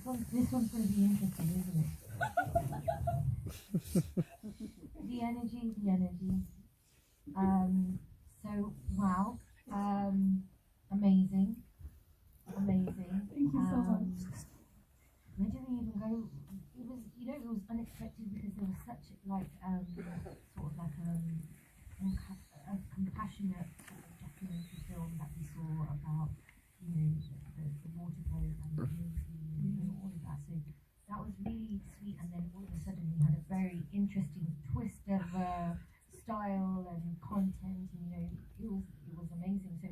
This one's going to be interesting, isn't it? The energy. So wow, amazing. Thank you so much. Where did we even go? It was, it was unexpected because there was such like sort of like a compassionate sort of documentary film that we saw about the waterfall and the movie and all of that. So that was really sweet. And then all of a sudden we had a very interesting twist of style and content. And it was amazing. So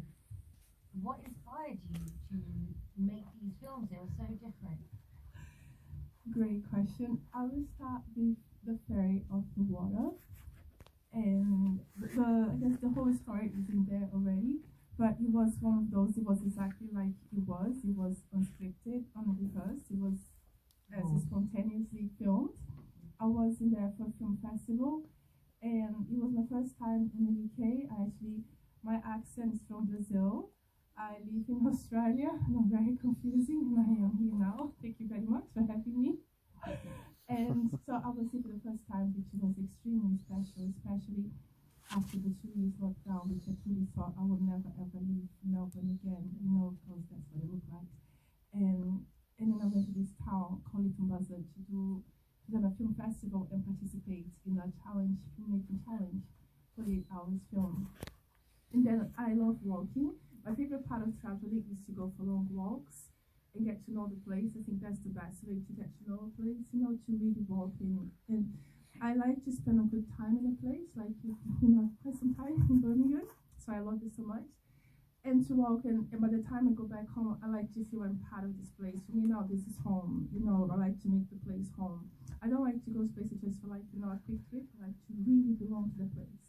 what inspired you to make these films? They were so different. Great question. I will start with the fairy of the water, and I guess the whole story is in there already. But it was one of those. It was exactly like it was. It was unscripted, unrehearsed. It was as spontaneously filmed. I was in there for a film festival, and it was my first time in the UK. My accent is from Brazil. I live in Australia, and I'm very confusing, and I am here now. Thank you very much for having me. And so I was here for the first time, which was extremely special, especially after the 2 years lockdown, which I truly thought I would never ever leave Melbourne again, because that's what it looked like. And then I went to this town called Leighton Buzzard to then a film festival and participate in a filmmaking challenge for the 8 hours film. And then I love walking. My favorite part of traveling is to go for long walks and get to know the place. I think that's the best way to get to know a place, to really walk in. And I like to spend a good time in a place, like, quite some time in Birmingham. So I love it so much. And to walk, and by the time I go back home, I like to feel I'm part of this place. For me now, this is home. I like to make the place home. I don't like to go to places just for a quick trip. I like to really belong to the place.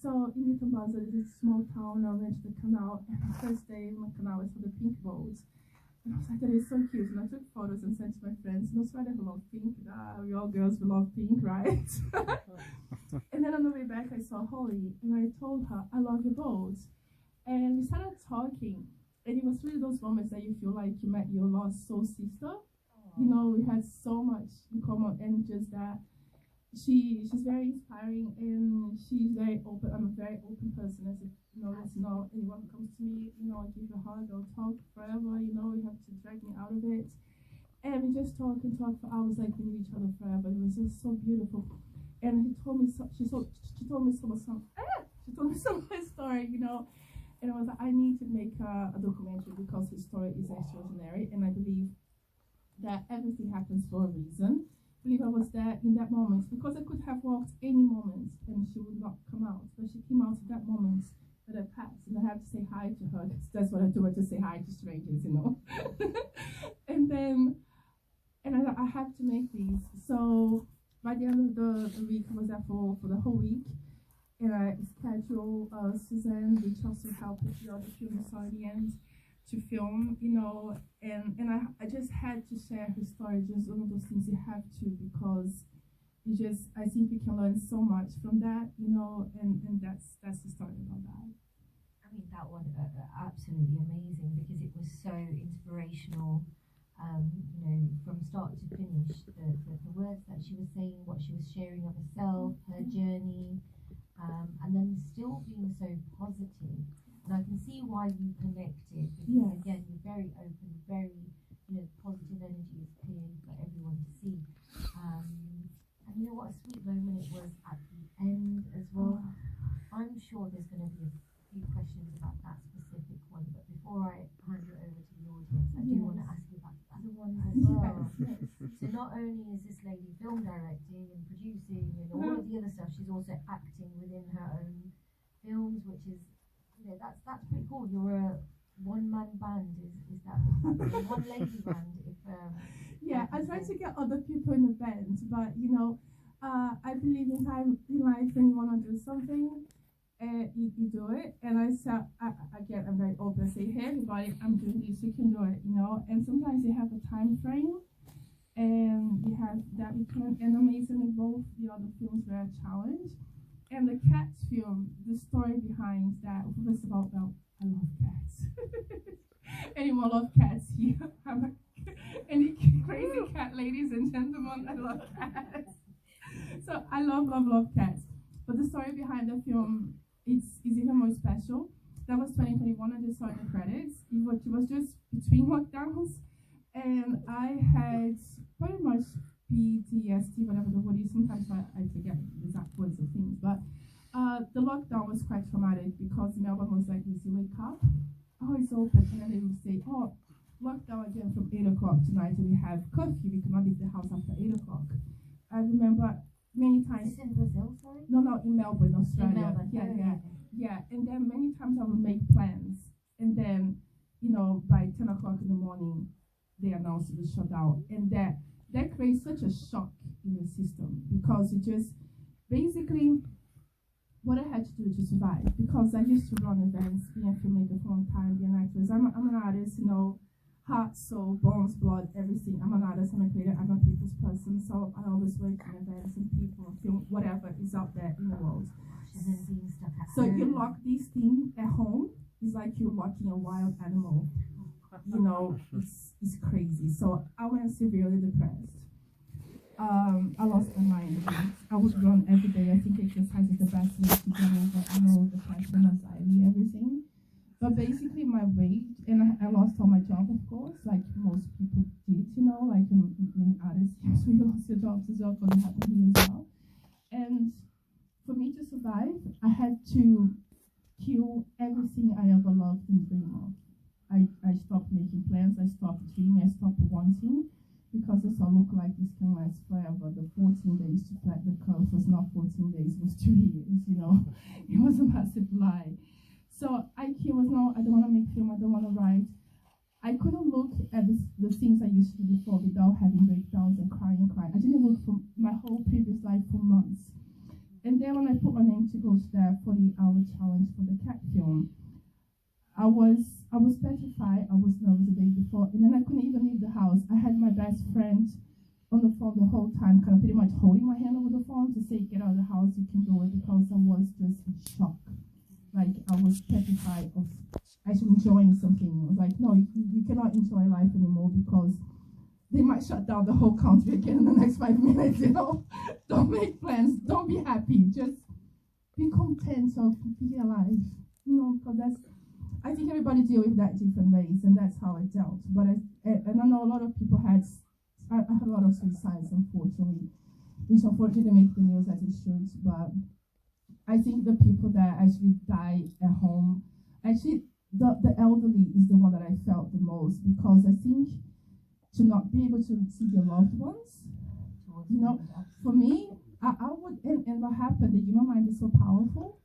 So in Leighton Buzzard, it's a small town. I went to the canal, and the first day in the canal was for the pink boats. And I was like, that is so cute. And I took photos and sent to my friends. In Australia, who love pink. We all girls, we love pink, right? And then on the way back, I saw Holly, and I told her, I love your boats. And we started talking, and it was really those moments that you feel like you met your lost soul sister. We had so much in common, and just that. She's very inspiring, and she's very open. I'm a very open person, as if anyone comes to me, I'll give you a hug, I'll talk forever, you have to drag me out of it. And we just talk and talk for hours, like we knew each other forever. It was just so beautiful. And she told me some of my story, and I was like, I need to make a documentary because his story is extraordinary, and I believe that everything happens for a reason. I believe I was there in that moment, because I could have walked any moment and she would not come out, but she came out at that moment that I passed, and I have to say hi to her. That's what I do. I just say hi to strangers, And then, I have to make these. So by the end of the week, I was there for the whole week, and I scheduled Suzanne, which also helped with the other film at the end, to film, and I just had to share her story. Just one of those things you have to, because I think we can learn so much from that, and that's the story about that. I mean, that one absolutely amazing, because it was so inspirational, from start to finish. The words that she was saying, what she was sharing of herself, her journey, and then still being so positive. And I can see why you connected, because again, you're very open, very, positive energy is clear for everyone to see. And what a sweet moment it was at the end as well. I'm sure there's going to be a few questions about that specific one, but before I hand it over to the audience, I do want to ask you about the other ones as well. So not only is this lady film directing and producing and all of the other stuff, she's also acting within her own films, which is, that's pretty cool. You're a one-man band, is that a one-lady band? Yeah, I try to get other people in the band, but I believe in time in life when you want to do something, you do it. And I'm very open. I say, hey everybody, I'm doing this, you can do it, And sometimes you have a time frame, and you have that return. And amazingly, both the other films were a challenge. And the cats film, the story behind that, first of all, I love cats. Anyone love cats here? I love cats. So I love cats. But the story behind the film is even more special. That was 2021. I just saw in the credits. It was just between lockdowns, and I had pretty much PTSD, whatever the word is. Sometimes I forget the exact words of things, but the lockdown was quite traumatic because Melbourne was like this: you wake up, oh, it's open, and then they would say, oh, lockdown again from 8 o'clock tonight, and we have curfew. We cannot leave the house after 8 o'clock. I remember many times. Is this in Brazil, sorry? No, in Melbourne, Australia. In Melbourne. Yeah. And then many times I would make plans, and then, by 10 o'clock in the morning, they announced the shutdown, and that creates such a shock in the system because it just basically what I had to do to survive. Because I used to run events, being a filmmaker for a long time, being an actress. I'm an artist, heart, soul, bones, blood, everything. I'm an artist, I'm a creator, I'm a people's person, so I always work in events and people, film, whatever is out there in the world. So you lock these things at home, it's like you're locking a wild animal. It's crazy. So I went severely depressed. I lost my mind. I would run every day. I think exercise is the best way to get over, depression, anxiety, everything. But basically my weight, and I lost all my job, of course, like most people did, like many artists usually lost their jobs as well, because it happened to me as well. And for me to survive, I had to kill everything I ever loved and dreamed of. I stopped making plans, I stopped dreaming, I stopped wanting, because this all looked like this can last forever. The 14 days to flat the curve was not 14 days, it was 2 years, It was a massive lie. So I was, no, I don't want to make film, I don't want to write. I couldn't look at the things I used to do before without having breakdowns and crying. I didn't look for my whole previous life for months. And then when I put my name to go to that 40-hour challenge for the cat film, I was petrified. I was nervous the day before, and then I couldn't even leave the house. I had my best friend on the phone the whole time, kind of pretty much holding my hand over the phone to say, get out of the house, you can do it, because I was just in shock. Like, I was petrified of actually enjoying something. I was like, no, you cannot enjoy life anymore because they might shut down the whole country again in the next 5 minutes, Don't make plans, don't be happy, just be content of being alive, because I think everybody deal with that different ways, and that's how I dealt. But I know a lot of people I had a lot of suicides, unfortunately, which unfortunately didn't make the news as it should. But I think the people that actually die at home, actually the elderly is the one that I felt the most, because I think to not be able to see your loved ones, for me, I would, and what happened, the human mind is so powerful.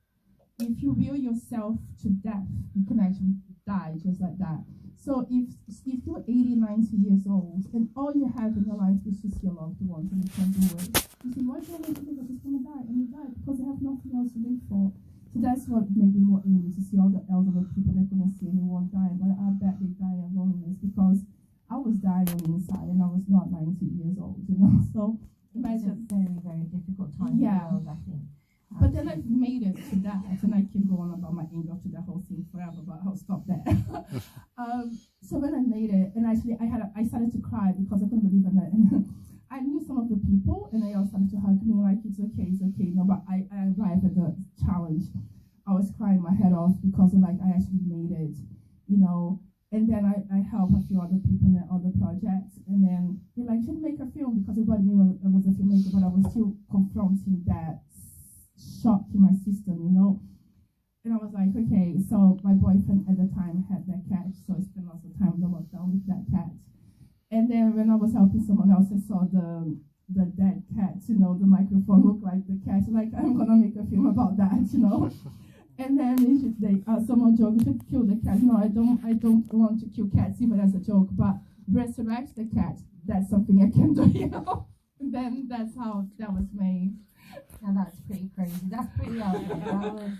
If you will yourself to death, you can actually die just like that. So if you're 80, 90 years old, and all you have in your life is just your loved ones, and you can't do it, you say, why do I want to live? I'm just going to die. And you die because they have nothing else to live for. So that's what made me more angry, to see all the elderly people that couldn't see anyone die. But I bet they die of loneliness, because I was dying on the inside, and I was not 90 years old, So imagine. It's a very, very difficult time in the world, I think. But then I've made it to that, and I can go on about my anger to that whole thing forever, but I'll stop there. So when I made it, and actually I started to cry because I couldn't believe it. And I knew some of the people, and they all started to hug me like, it's okay. No, but I arrived at the challenge. I was crying my head off because I actually made it, And then I helped a few other people in the other projects, and then they're like, should make a film, because everybody knew I was a filmmaker, but I was still confronting that shock in my system, And I was like, okay, so my boyfriend at the time had that cat, so I spent lots of time in the lockdown with that cat. And then when I was helping someone else, I saw the dead cat, the microphone looked like the cat. Like, I'm gonna make a film about that, And then someone joked, you should kill the cat. No, I don't want to kill cats, even as a joke, but resurrect the cat, that's something I can do, And then that's how that was made. Now that's pretty crazy. That's pretty out there. That was,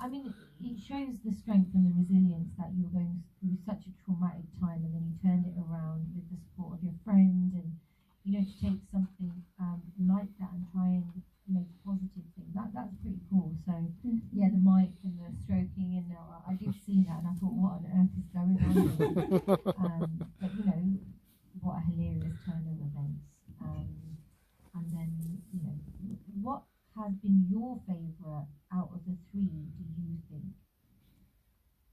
I mean, it shows the strength and the resilience that you're going through such a traumatic time, and then you turned it around with the support of your friend, and to take something like that and try and make positive things. That's pretty cool. So yeah, the mic and the stroking, and I did see that, and I thought, what on earth is going on here? But what a hilarious turn of events. think?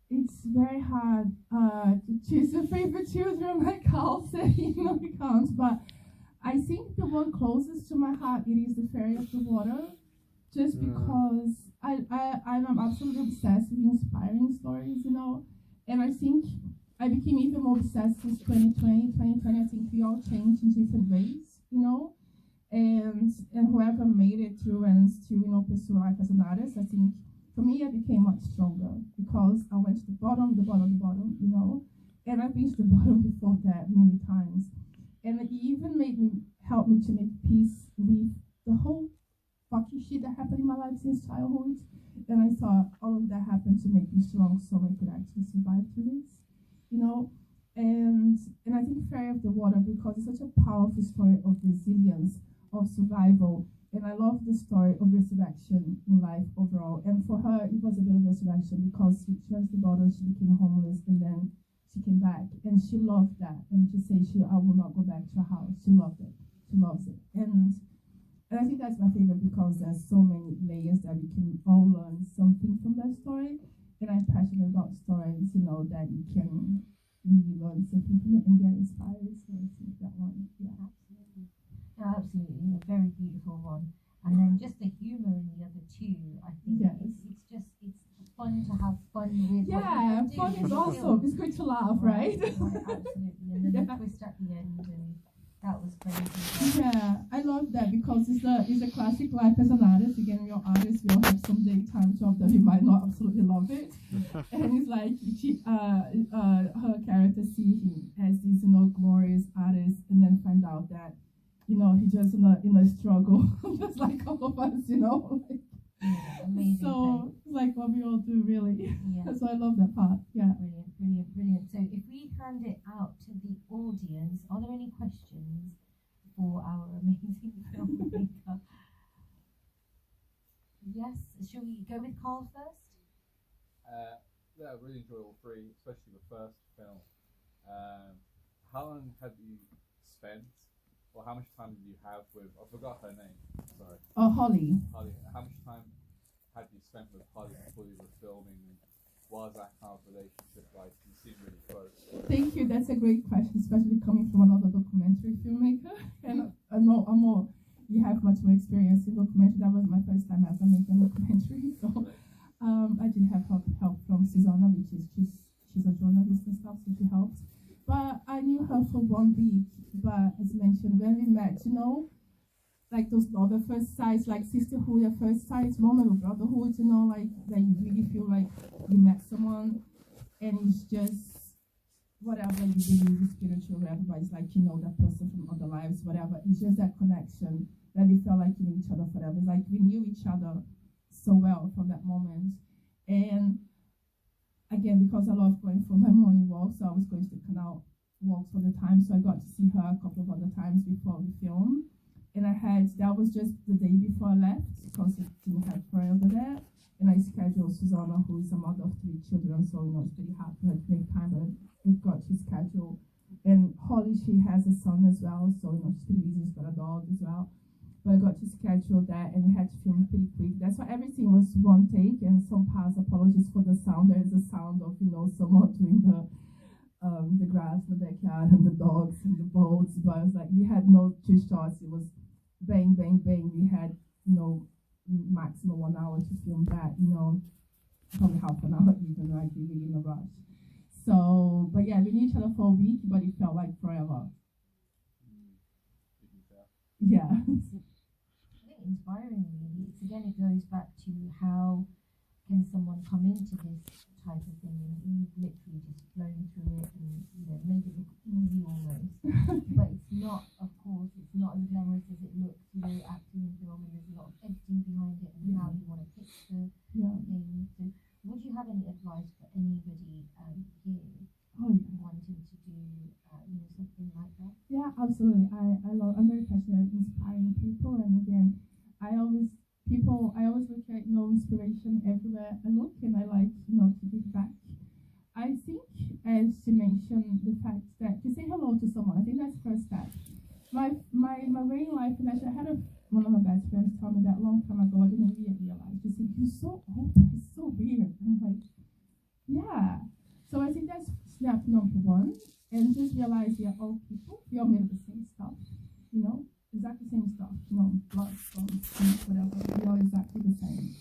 It's very hard to choose a favorite children, like Carl said, you can't. But I think the one closest to my heart, it is The Fairy of the Water, just because I'm absolutely obsessed with inspiring stories, and I think I became even more obsessed since 2020. 2020, I think we all changed in different ways, and whoever made it through and still, pursue life as an artist, I think for me, I became much stronger because I went to the bottom, and I've been to the bottom before that many times. And it even helped me to make peace with the whole fucking shit that happened in my life since childhood. And I thought all of that happened to make me strong so I could actually survive through this, And I think Fairy of the Water, because it's such a powerful story of resilience, of survival. And I love the story of resurrection in life overall. And for her, it was a bit of resurrection because she went to the bottom, she became homeless, and then she came back. And she loved that. And to say, I will not go back to her house. She loved it. She loves it. And I think that's my favorite because there's so many layers that we can all learn something from that story. And I'm passionate about stories, that you can really learn something from it and get inspired. So I think that one, yeah. Absolutely. No, absolutely, a very beautiful one. And then just the humour in the other two, I think it's fun to have fun with. Yeah, fun is awesome. It's good to laugh, right? Absolutely. And then the twist at the end, and that was crazy. Yeah, I love that because it's a classic life as an artist. Again, we are artists, we all have some daytime job that we might not absolutely love it. And it's like her character see him as this glorious artist, and then find out that he just in a struggle, just like all of us, Amazing. So it's like what we all do, really. Yeah. So I love that part. Yeah. Brilliant. So if we hand it out to the audience, are there any questions for our amazing filmmaker? Yes. Shall we go with Carl first? Yeah, I really enjoyed all three, especially the first film. How long have you spent? Well, how much time did you have with? I forgot her name. Sorry. Oh, Holly. Holly. How much time had you spent with Holly before you were filming? And what was that kind of relationship like? You seem really close. Thank you. That's a great question, especially coming from another documentary filmmaker. And you have much more experience in documentary. That was my first time ever making a documentary. So I did have help from Susanna, which is she's a journalist and stuff, so she helped. But I knew her for 1 week. But as mentioned, when we met, like those other first sights, like sisterhood at first sight, moment of brotherhood, like that you really feel like you met someone, and it's just whatever you believe is spiritual, whatever, but it's like that person from other lives, whatever. It's just that connection that we felt like we knew each other forever. It's like we knew each other so well from that moment. And again, because I love going for my morning walk, so I was going to the canal walks all the time, so I got to see her a couple of other times before we filmed. And that was just the day before I left because I didn't have Freya over there. And I scheduled Susanna, who is a mother of 3 children, so it's pretty hard for her to make time, but we got to schedule. And Holly, she has a son as well, so it's pretty easy. She's got a dog as well. But I got to schedule that, and we had to film pretty quick. That's why everything was one take, and some parts, apologies for the sound. There is a sound of someone doing the grass in the backyard and the dogs and the boats, but it was like we had no 2 shots. It was bang, bang, bang. We had maximum 1 hour to film that. Probably half an hour even, like really in a rush. So, but yeah, we knew each other for a week, but it felt like forever. Yeah. I think inspiring, really. It goes back to how can someone come into this type of thing, and you've literally just flown through it and made it look easy almost. But it's not, of course, it's not as glamorous as it looks. Acting in film, and there's a lot of editing behind it and how you want to pitch the thing. So, would you have any advice for anybody here wanting to do something like that? Yeah, absolutely. I'm very passionate about inspiring people, and again, I always look at inspiration everywhere I look, and I like to give back. I think, as she mentioned, the fact that to say hello to someone, I think that's the first step. My way in life, and actually I had one of my best friends tell me that a long time ago. I didn't really realize. She said, "You're so open. It's so weird." I'm step number one, and just realize we are all people. We all made of the same stuff, you know, exactly the same stuff, you know, blood, bones, skin, whatever. We are exactly the same.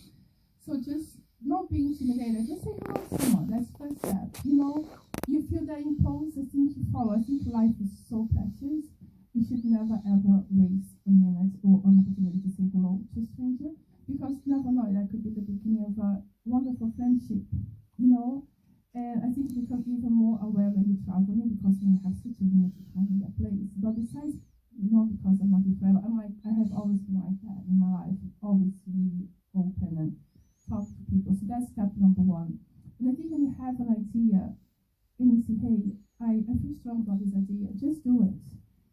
So just not being intimidated, just say hello to someone. That's the first step. You know, you feel that impulse, I think you follow. I think life is so precious. You should never ever waste a minute or an opportunity to say hello to a stranger, because you never know, that could be the beginning of a wonderful friendship, you know. And I think you become even more aware when you're traveling, because when you have such a limited time in that place. But besides, not because I'm not here forever, I have always been like that in my life, always really open and talk to people. So that's step number one. And I think when you have an idea and you say, hey, I feel strong about this idea, just do it.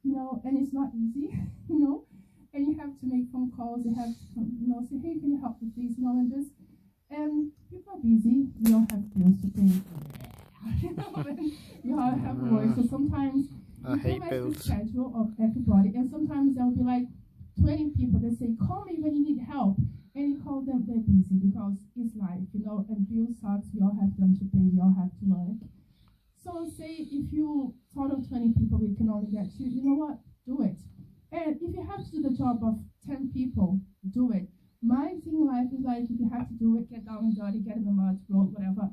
You know, and it's not easy, you know, and you have to make phone calls, you have to, you know, say, hey, can you help with this, you know, and just, and people are busy, you all have bills to pay, you know, and you all have work, so sometimes you can match the schedule of everybody, and sometimes there'll be like 20 people that say, call me when you need help, and you call them, they're busy, because it's life, you know, and bills sucks, we all have them to pay, we all have to work. So say if you thought of 20 people, we can only get you know what, do it. And if you have to do the job of 10 people, do it. My thing in life is like, if you have to do it, get down and dirty, get in the mud, roll, whatever.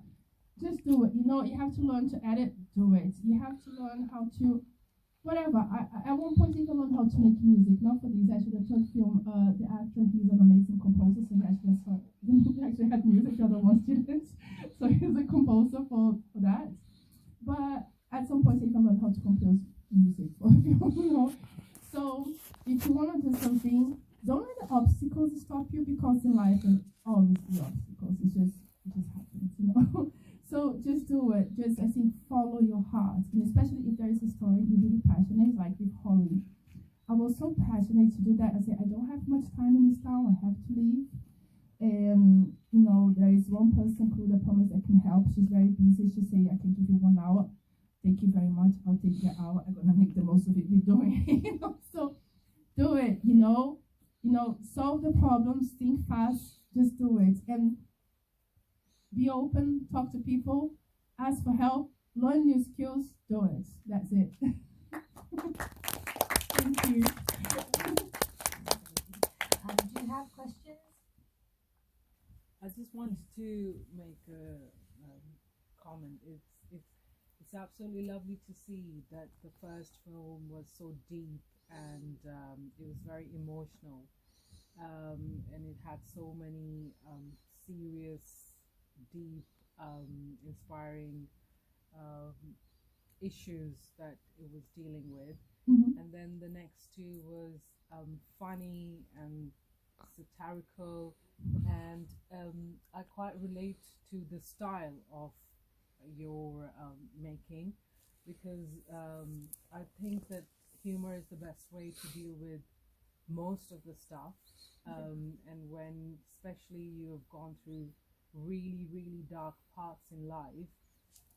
Just do it. You know, you have to learn to edit, do it. You have to learn how to, whatever. I at one point even learned how to make music, not for these, actually the third film, the actor, he's an amazing composer, so he actually had music, the other one students. So he's a composer for that. But at some point, you can learn how to compose music for film, you know. So if you want to do something, don't let the obstacles stop you, because in life there's always the obstacles. It just happens, you know. So just do it. Just, I think, follow your heart, and especially if there is a story you're really passionate, like with Holly. I was so passionate to do that. I said, I don't have much time in this town. I have to leave. And you know, there is one person, Crew, that promised I can help. She's very busy. She said, I can give you 1 hour. Thank you very much. I'll take the hour. I'm gonna make the most of it we're doing. You know, so do it. You know, solve the problems. Think fast. Just do it, and be open. Talk to people. Ask for help. Learn new skills. Do it. That's it. Thank you. Do you have questions? I just wanted to make a comment. It's absolutely lovely to see that the first film was so deep, and it was very emotional, and it had so many serious, deep, inspiring issues that it was dealing with. Mm-hmm. And then the next two was funny and satirical, and I quite relate to the style of your making, because I think that humor is the best way to deal with most of the stuff, and when especially you have gone through really, really dark parts in life,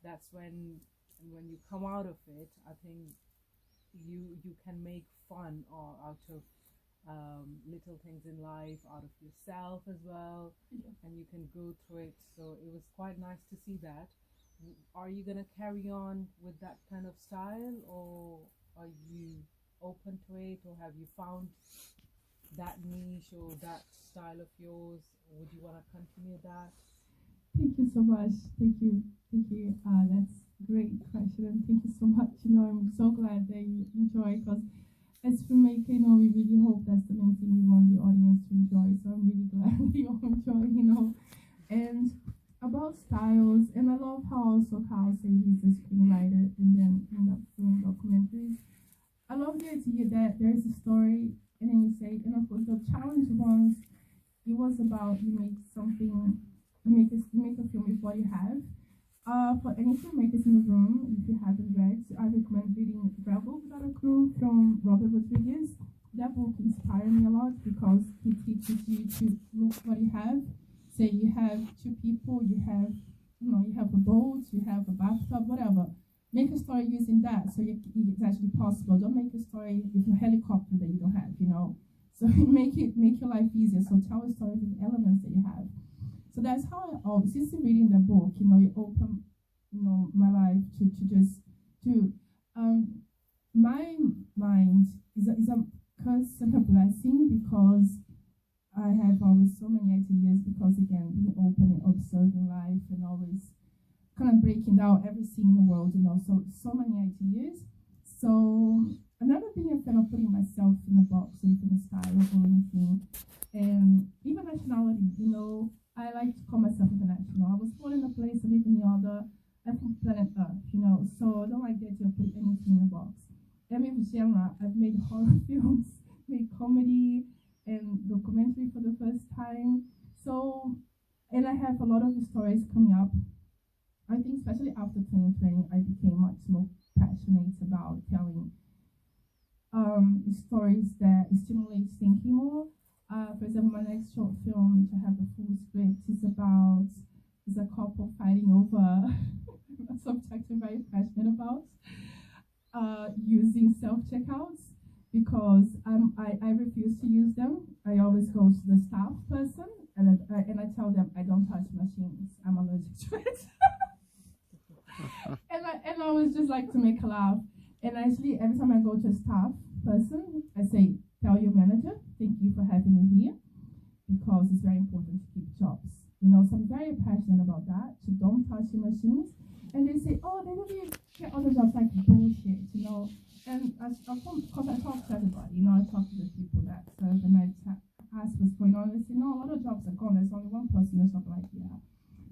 that's when you come out of it, I think you can make fun or out of little things in life, out of yourself as well, and you can go through it. So it was quite nice to see that. Are you gonna carry on with that kind of style, or are you open to it, or have you found that niche or that style of yours? Would you want to continue that? Thank you so much. Thank you. That's a great question, and thank you so much. You know, I'm so glad that you enjoy, because as filmmaker, you know, we really hope that's the main thing we want the audience to enjoy. So I'm really glad that you all enjoy, you know. And about styles, and I love how also Carl said he's a screenwriter and then end up doing documentaries. I love the idea that there's a story and then you say, and of course the challenge was about you make something, you make a film with what you have. For any filmmakers in the room, if you haven't read, I recommend reading Rebel Without a Crew from Robert Rodriguez. That book inspired me a lot, because he teaches you to look what you have. Say you have 2 people, you have a boat, you have a bathtub, whatever. Make a story using that, so it's actually possible. Don't make a story with a helicopter that you don't have, you know. So make your life easier. So tell a story with elements that you have. So that's how I always, since reading the book, you know, you open my life to just do. My mind is a curse and a blessing because I have always so many ideas because again being open and observing life and always kind of breaking down everything in the world, so many ideas. So I've never been a fan of putting myself in a box or even a style or anything. And even nationality, I like to call myself international. I was born in a place, I live in the other. I'm from planet Earth, so I don't like the idea of putting anything in a box. And with genre, I've made horror films, made comedy and documentary for the first time. So, and I have a lot of stories coming up. I think especially after 2020, I became much more passionate about telling stories that stimulate thinking more. For example, my next short film, which I have a full script, is a couple fighting over a subject I'm very passionate about, using self-checkouts because I refuse to use them. I always go to the staff person and I tell them I don't touch machines. I'm allergic to it. and I always just like to make a laugh. And actually, every time I go to a staff person, I say, tell your manager, thank you for having me here, because it's very important to keep jobs. So I'm very passionate about that, so don't touch your machines. And they say, oh, they really get other jobs like bullshit, And because I talk to everybody, I talk to the people that serve, and I ask what's going on. They say, no, a lot of jobs are gone. There's only one person or something like that.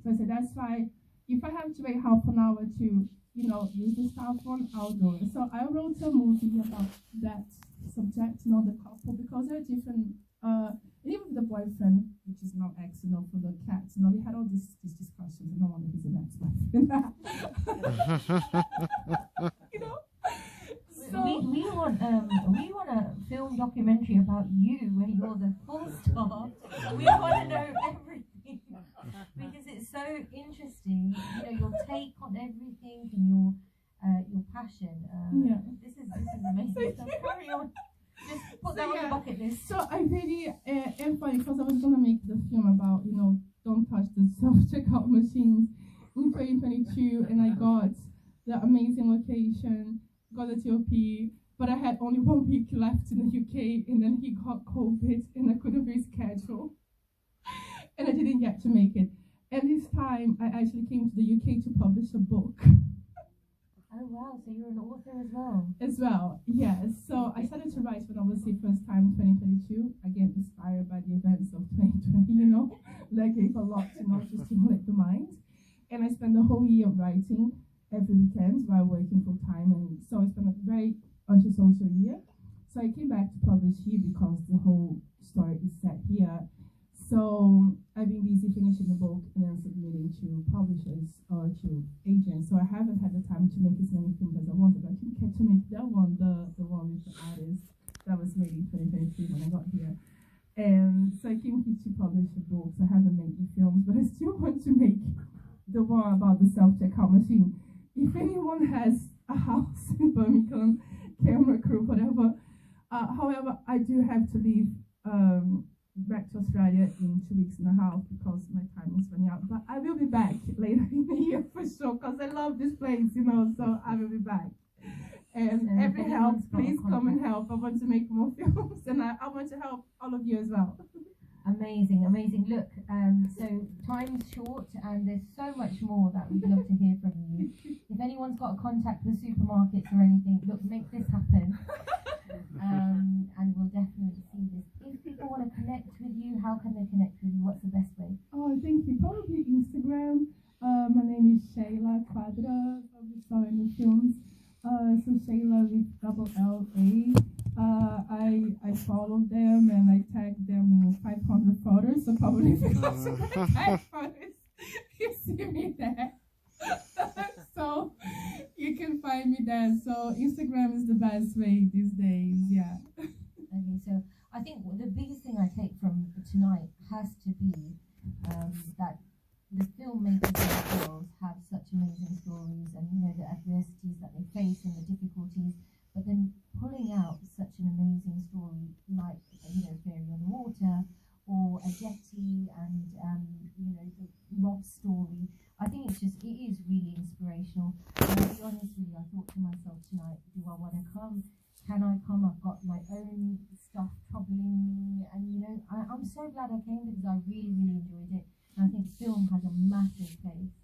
So I said, that's why if I have to wait half an hour to, use the staff one, I'll do it. So I wrote a movie about that subject, the couple, because they're different. Even the boyfriend, which is now ex, for the cats, we had all these discussions. I don't want to be the ex-boyfriend. So we want a film documentary about you where you're the full star. We want to know everything because it's so interesting. Your take on everything and your passion. This is amazing stuff. Carry on. Just put that on the bucket list. So I really am funny because I was gonna make the film about don't touch the self-checkout machines in 2022, and I got the amazing location. Got a TOP, but I had only 1 week left in the UK, and then he got COVID, and I couldn't reschedule, and I didn't get to make it. And this time, I actually came to the UK to publish a book. Oh wow, so you're an author as well? As well, yes. So I started to write when I was here first time in 2022, again inspired by the events of 2020, that gave a lot to stimulate the mind. And I spent the whole year writing every weekend while working full time, and so I spent a very antisocial year. So I came back to publish here because the whole story is set here. So I've been busy finishing the book and then submitting to publishers or to agents. So I haven't had the time to make as many films as I wanted. I didn't get to make that one, the one with the artist that was made in 2023 when I got here. And so I came here to publish the books. I haven't made the films, but I still want to make the one about the self-checkout machine. If anyone has a house in Birmingham, camera crew, whatever. However, I do have to leave back to Australia in 2 weeks and a half because my time is running out. But I will be back later in the year for sure because I love this place, so I will be back. And every help, please come and help. I want to make more films and I want to help all of you as well. Amazing. Look, so time's short and there's so much more that we'd love to hear from you. If anyone's got a contact with supermarkets or anything, look, make this happen. And we'll definitely see this. If people want to connect with you, how can they connect with you? What's the best way? Oh, thank you. Probably Instagram. My name is Shailla Quadra. Probably saw in the films. So Shailla with double L-A. I followed them and I tagged them in 500 photos. So probably because of my tag photos, you see me there. So you can find me there. So Instagram is the best way these days. Yeah. Okay, so I think the biggest thing I take from tonight has to be that the filmmakers themselves have such amazing stories and the adversities that they face and the difficulties, but then pulling out such an amazing story like Fairy on the Water or a Jetty and the Rob story. I I think it is really inspirational. And to be honest with you, I thought to myself tonight, do I want to come? Can I come? I've got my own stuff troubling me, and you know, I'm so glad I came because I really, really enjoyed it. And I think film has a massive place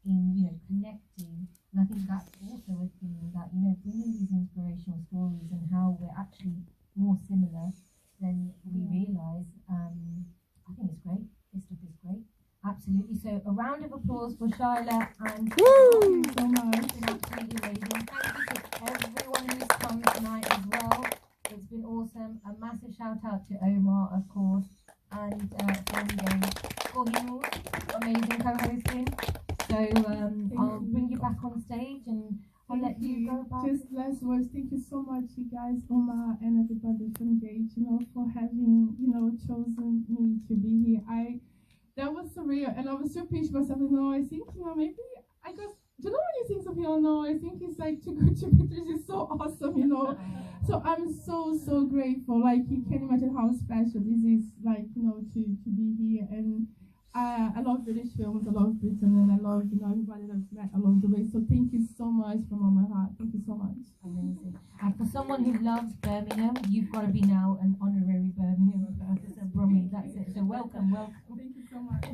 in, you know, connecting. And I think that's also a theme that, you know, bringing these inspirational stories and how we're actually more similar than we realise. I think it's great. This stuff is great. Absolutely. So a round of applause for Shailla and thank you so much. It's been absolutely amazing. Thank you to everyone who's come tonight as well. It's been awesome. A massive shout out to Omar, of course, and Gage for his amazing co-hosting. So I'll bring you back on stage and I'll let you go back. Just last words. Thank you so much, you guys, Omar and everybody from Gage, you know, for having, you know, chosen me to be here. That was surreal, and I was so pinching myself. You know, I think, you know, maybe I just, do you know when you think something? Oh no, I think it's like to go to Beatrice is so awesome, you know. So I'm so grateful. Like, you can't imagine how special this is, like, you know, to be here. And I love British films, I love Britain, and I love, you know, everybody that I've met along the way. So thank you so much from all my heart. Thank you so much. Amazing. And for someone who loves Birmingham, you've got to be now an honorary Birmingham person. So Brummy, that's it. So welcome. Thank you so much.